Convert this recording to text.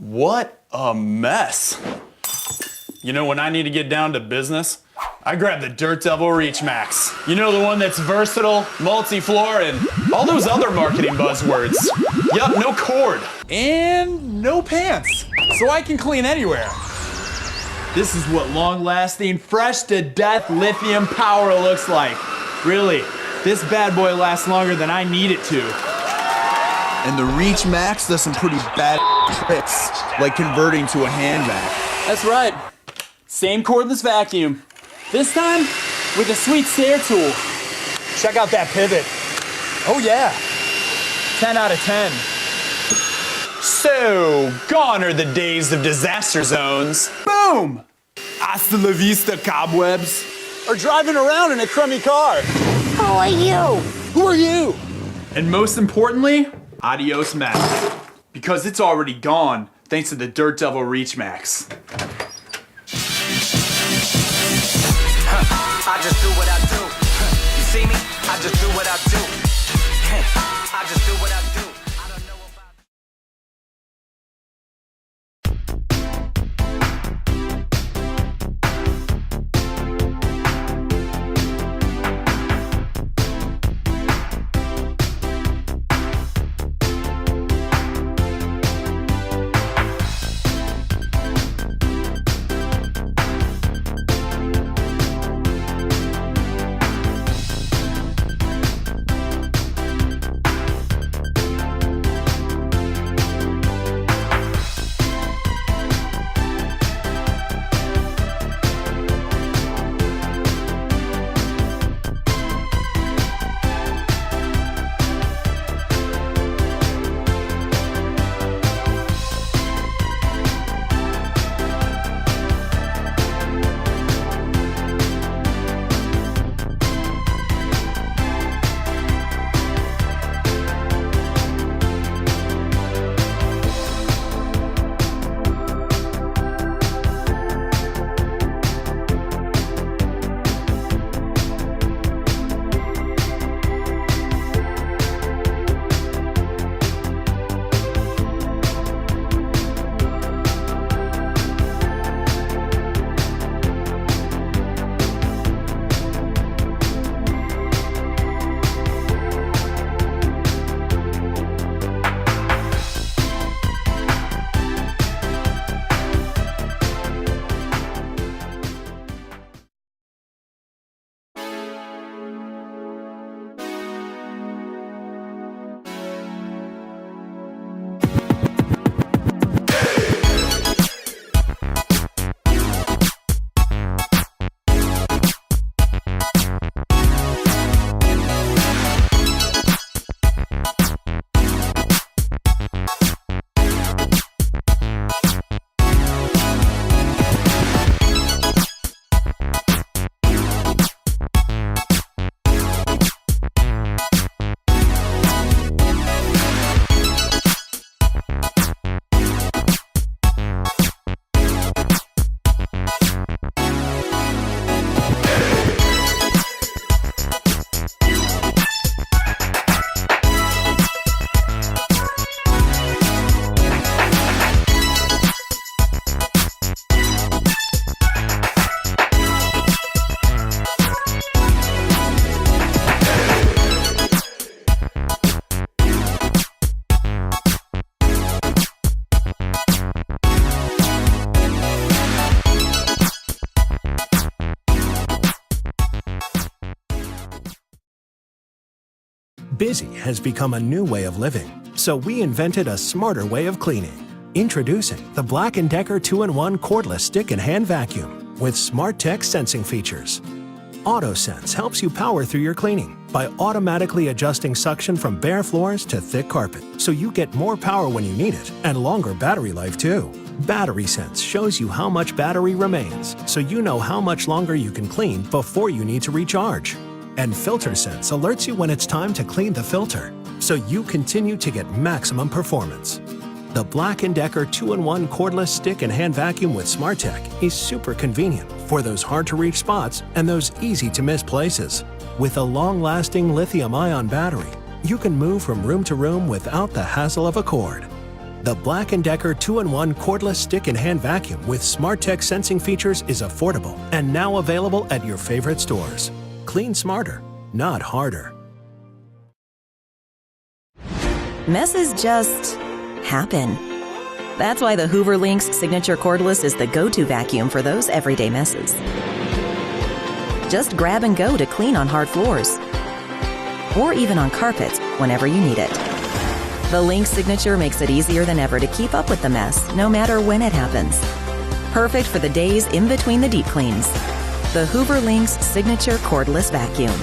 What a mess. You know, when I need to get down to business, I grab the Dirt Devil Reach Max. You know, the one that's versatile, multi-floor, and all those other marketing buzzwords. Yup, no cord. And no pants, so I can clean anywhere. This is what long-lasting, fresh-to-death lithium power looks like. Really, this bad boy lasts longer than I need it to. And the Reach Max does some pretty bad tricks, like converting to a hand vac. That's right. Same cordless vacuum. This time, with a sweet stair tool. Check out that pivot. Oh yeah, 10 out of 10. So, gone are the days of disaster zones. Boom! Hasta la vista, cobwebs. Or driving around in a crummy car. Who are you? Who are you? And most importantly, adios magic. Because it's already gone, thanks to the Dirt Devil Reach Max. I just do what I do. You see me? I just do what I do. I just do what I do. I don't know about Busy has become a new way of living, so we invented a smarter way of cleaning. Introducing the Black & Decker 2-in-1 cordless stick and hand vacuum with smart tech sensing features. AutoSense helps you power through your cleaning by automatically adjusting suction from bare floors to thick carpet, so you get more power when you need it and longer battery life too. Battery Sense shows you how much battery remains, so you know how much longer you can clean before you need to recharge. And Filter Sense alerts you when it's time to clean the filter, so you continue to get maximum performance. The Black & Decker 2-in-1 cordless stick and hand vacuum with Smart Tech is super convenient for those hard-to-reach spots and those easy-to-miss places. With a long-lasting lithium-ion battery, you can move from room to room without the hassle of a cord. The Black & Decker 2-in-1 cordless stick and hand vacuum with SmartTech sensing features is affordable and now available at your favorite stores. Clean smarter, not harder. Messes just happen. That's why the Hoover Linx Signature Cordless is the go-to vacuum for those everyday messes. Just grab and go to clean on hard floors, or even on carpets whenever you need it. The Linx Signature makes it easier than ever to keep up with the mess, no matter when it happens. Perfect for the days in between the deep cleans. The Hoover Linx Signature Cordless Vacuum.